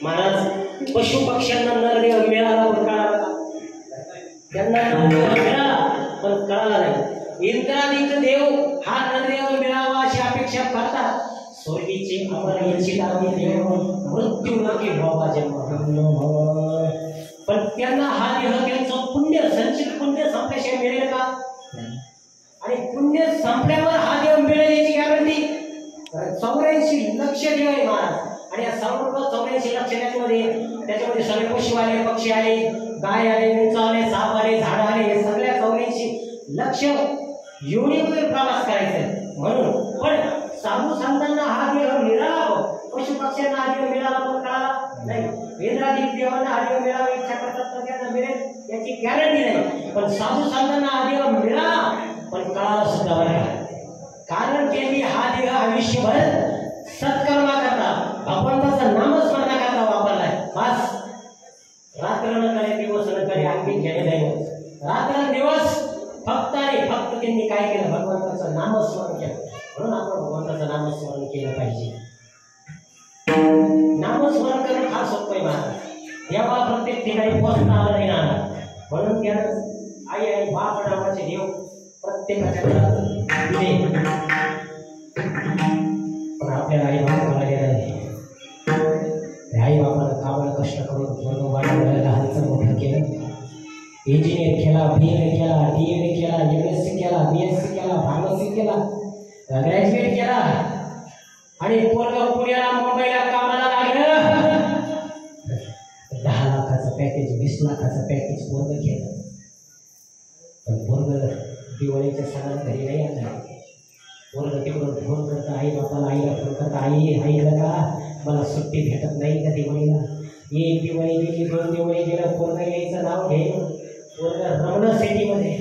महाराज पशु पक्ष्यांना नरदेव मिळाला पण कळाला का? त्यांना नरदेव मिळाला पण कळाला नाही. इंद्रादिक देव हा नरदेव मिळावा अशी अपेक्षा करतात. स्वर्गीचे अमर इच्छितादी देव मृत्यू नक्की व्हावा जन्म, पण त्यांना हा देह त्यांचं पुण्य संचित पुण्य संपल्याशिवाय मिळेल का? आणि पुण्य संपल्यावर हा देव मिळेल याची गॅरंटी 84 लक्ष देव आहे महाराज. आणि या सर्व 84 लक्ष त्याच्यामध्ये सगळे पशु आले, पक्षी आले, गाय आले, उंच आले, साप आले, झाड आले, हे सगळ्या 84 लक्ष योनीमध्ये प्रवास करायचा म्हणून. पण साधू संतांना हा देह मिळाला, पशु पक्ष्यांना हा देह मिळाला पण कळाला नाही. इंद्रादिक देवांना हा देह मिळावा इच्छा करतात तर त्यांना मिळेल याची गॅरंटी नाही. पण साधू संतांना हा देह मिळाला पण कळाला सुद्धा नाही. कारण त्यांनी हा देह आयुष्यभर सत्कर्मा करता भगवंताचं नामस्मरण करता वापरलाय. बस रात्र न करे दिवस न करे अंगी घेणे नाही. रात्र दिवस फक्त आणि फक्त त्यांनी काय केलं? भगवंताचं नामस्मरण केलं. म्हणून आपण भगवंताचं नामस्मरण केलं पाहिजे. नामस्मरण करणं फार सोपं आहे महाराज. देवा प्रत्येक ठिकाणी पोचता आलं नाही ना, म्हणून त्यानं आई आणि बाप नावाचे देव प्रत्येकाच्या घरात दिले. पण आपल्याला आई बाप म्हणाले नाही. आई बापाला काबड कष्ट करून वाढवलं, लहानचं मोठं केलं. इंजिनियर केला, BA केला, DA केला, MSc केला, BSc केला, फार्मसी केला, ग्रॅज्युएट केला आणि पोरगं पुण्याला मुंबईला कामाला लागलं. 10 लाखाचं पॅकेज 20 लाखाचं पॅकेज पोरगं केलं. पण पोरगं दिवाळीच्या सणात घरी नाही आलं. पोरगं तिकडून फोन करतं आई बापाला, आईला फोन करतं, आई का मला सुट्टी भेटत नाही का दिवाळीला? एक दिवाळी गेली, 2 दिवाळी गेलं, पोरगं यायचं नाव घे. पोरगं रमणं सिटीमध्ये.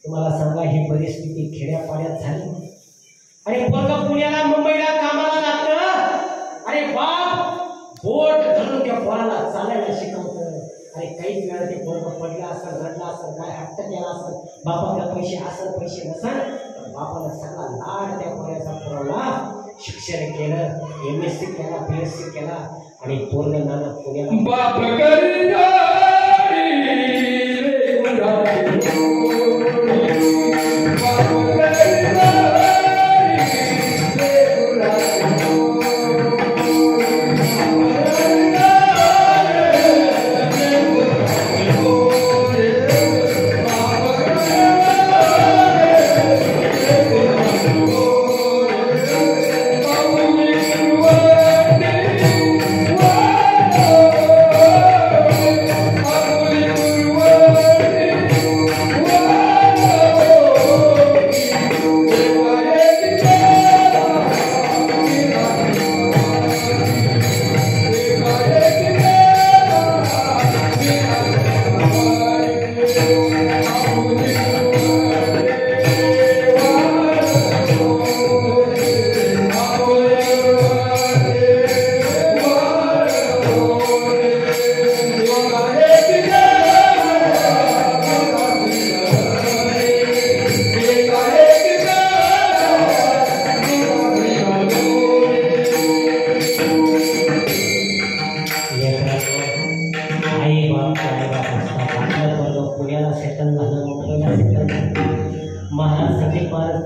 तुम्हाला सांगा ही परिस्थिती खेड्यापाड्यात झाली. आणि पोरगं पुण्याला मुंबईला कामाला लागतं. अरे बाप बोट धरून त्या पोराला चालायला शिकवतं. आणि काही वेळा ते पोरगं पडलं असं, रडलं असं, काय हट्ट केला असं, बापाला पैसे असं पैसे नसल, बापाला सगळा लाड त्या पोराचा पुरवला. शिक्षण केलं, MSc केला, BSc केला आणि पोरगं नाना पुण्याला बाप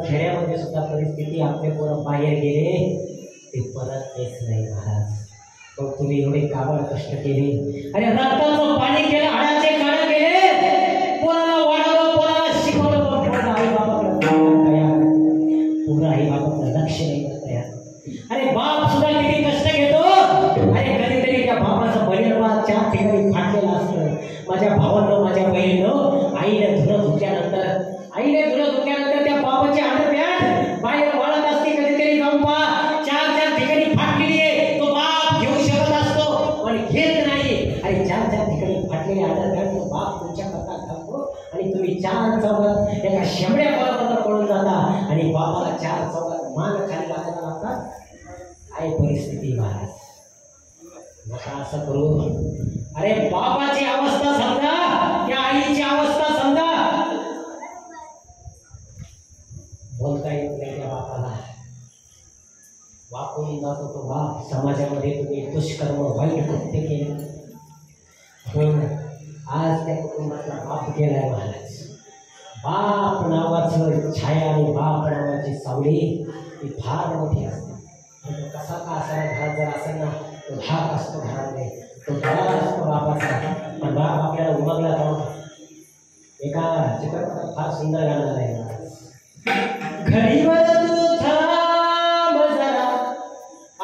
खेड्यामध्ये सुद्धा परिस्थिती आपले पोरं बाहेर गेले ते परत येत नाही महाराज. मग तुम्ही एवढे काबड कष्ट केले, अरे रक्ताचं पाणी केलं, हाडाचे काढे केले, पोराला वाढवलं, पोराला शिकवलं, पण पोरं आई बाबाकडे तयार, पोरं आई बाबाकडे लक्ष नाही तयार. अरे बाप सुद्धा किती कष्ट घेतो. अरे कधीतरी त्या बापाचं बलिदान 4 ठिकाणी फाटलेलं असतं. माझ्या भावानं, माझ्या बहिणीनं आईने धुणं धुतल्यानंतर त्या बापाची हाडं बाहेर वाळत असते. कधीतरी जाऊन पहा 4 ठिकाणी फाटलेली आहे. तो बाप घेऊ शकत असतो पण घेत नाही. आणि 4 ठिकाणी फाटलेली हाडं तो बाप तुमच्या करता घालतो आणि तुम्ही 4 चौघात एका शेंबड्या पर्यंत पळून जाता आणि बापाला 4 चौघात मान खाली लागायला लागतात. काय परिस्थिती महाराज, नका असं करू. अरे बापाची अवस्था समजा, त्या आईची अवस्था समजा. बोलता येत नाही त्या बापाला. बाप वाकून जातो तो बाप. समाजामध्ये तुम्ही दुष्कर्म वाईट कृत्य केले म्हणून आज त्या कुटुंबातला बाप गेलाय महाराज. बाप नावाचं छाया आणि बाप नावाची सावली ही फार मोठी असते. तो कसा का असायला घरात जर असेल ना तो धाक असतो घरामध्ये, तो डोळा असतो बापाचा. पण बाप आपल्याला उमगला जाऊन एका चित्रपटात फार सुंदर गाणं आहे. घडीवर तू थांब जरा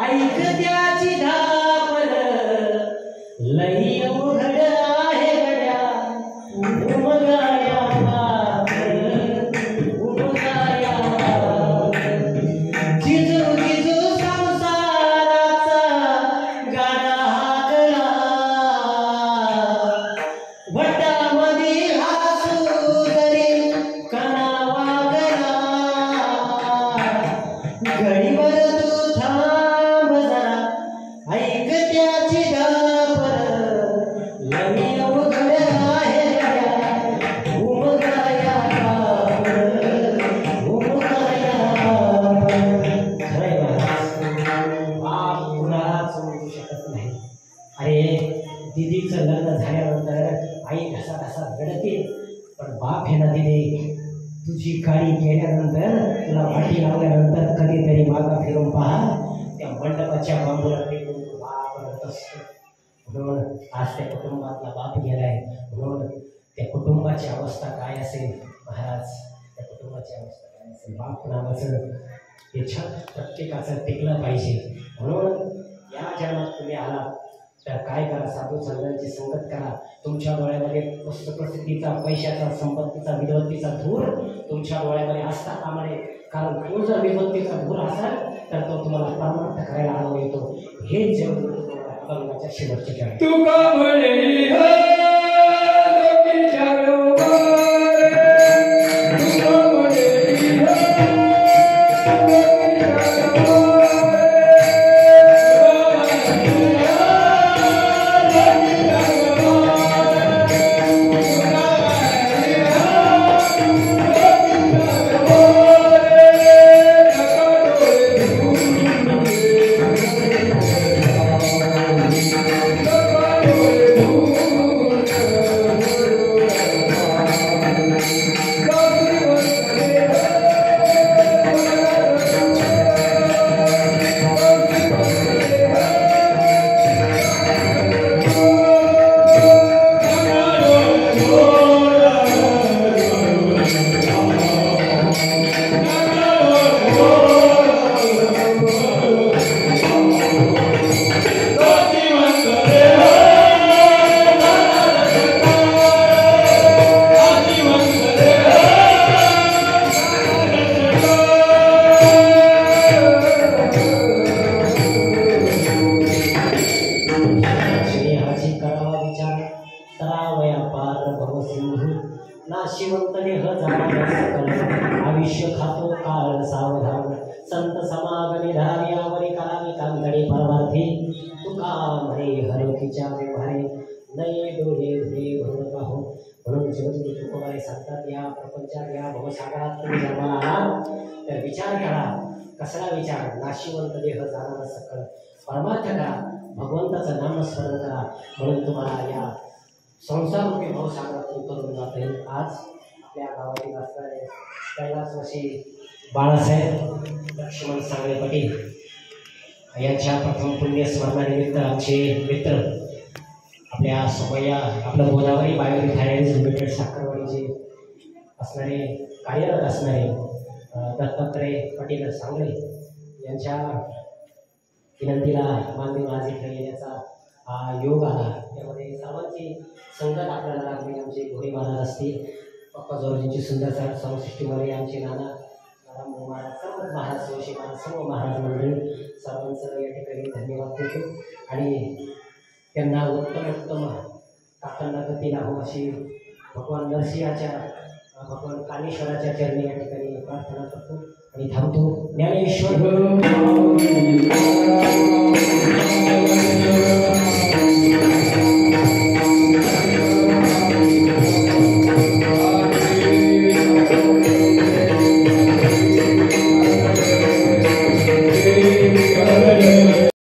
ऐक त्याची धापर, लई अवघड आहे गड्या उमगाया उमगाया. जिजू जिजू संसाराचा गाडा हाकला, वटामध्ये हसू जरी कणा वागला. घडीवर तू थांब जरा ऐक त्याची धापर, लई अवघड आहे गड्या उमगाया उमगाया. खरंय बाप कुणाला समजू शकत नाही. अरे दिदीचं लग्न झाल्यानंतर आई घसा घसा रडते, पण बाप हे ना दिदी तुझी गाडी गेल्यानंतर तुला वाटी लावल्यानंतर कधीतरी मागा फिरून पहा, त्या मंडपाच्या बांबूला टेकून तू बाप रडत असतो. म्हणून आज त्या कुटुंबातला बाप गेलाय. म्हणून त्या कुटुंबाची अवस्था काय असेल महाराज, त्या कुटुंबाची अवस्था काय असेल. बाप नावाचं हे छत प्रत्येकाचं टिकलं पाहिजे. म्हणून या जन्मात तुम्ही आलात तर काय करा, साधू संतांची संगत करा. तुमच्या डोळ्यामध्ये प्रसिद्धीचा, पैशाचा, संपत्तीचा, विद्वत्तेचा धूर तुमच्या डोळ्यामध्ये असता कामा नये. कारण तो जर विद्वत्तेचा धूर असेल तर तो तुम्हाला परमार्थ करायला आलो येतो. हेच जेवण तुम्हाला अभंगाच्या शेवटचे काय तुका म्हणे नाशिवंतने ह जाणारा सकल, आयुष्य खातो काळ सावधान. संत समागमी धार्यावरी कामी कांतडी परमार्थी. तुका म्हणे हरकीच्या व्यवहारे, नये डोळे धुळे भरून पाहो. म्हणून जगद्गुरु तुकोबाई सांगतात, या प्रपंचात या भवसागरात तुम्ही जन्माला आलात तर विचार करा. कसला विचार? नाशिवंत देह जाणारा सकल, परमार्थ करा, भगवंताचं नामस्मरण करा. म्हणून तुम्हाला या संसारूपी भवसागरातून करून जाता येईल. आज आपल्या गावातील असणारे कैलासवासी बाळासाहेब लक्ष्मण सांगळे पाटील यांच्या प्रथम पुण्य स्मरणानिमित्त आमचे मित्र आपल्या सोमय्या आपलं गोदावरी बायोरिफायनरीज लिमिटेड साखरवाडीचे असणारे कार्यरत असणारे दत्तात्रय पाटील सांगळे यांच्या विनंतीला मानवी आज इथे येण्याचा योग आला. त्यामध्ये सर्वांची संगत आपल्याला लागली. आमचे घोडे महाराज असतील, पप्पा जोरजींची सुंदर सौसृष्टीमध्ये आमचे नाना महाराज, सर्व महाराज, जोशी महाराज, सर्व महाराज मंडळी सर्वांचं या ठिकाणी धन्यवाद देतो. आणि त्यांना उत्तम उत्तम काकांना गती लाभो अशी भगवान नरसिंहाच्या, भगवान कामेश्वराच्या चरणी या ठिकाणी प्रार्थना करतो आणि थांबतो. ज्ञानेश्वर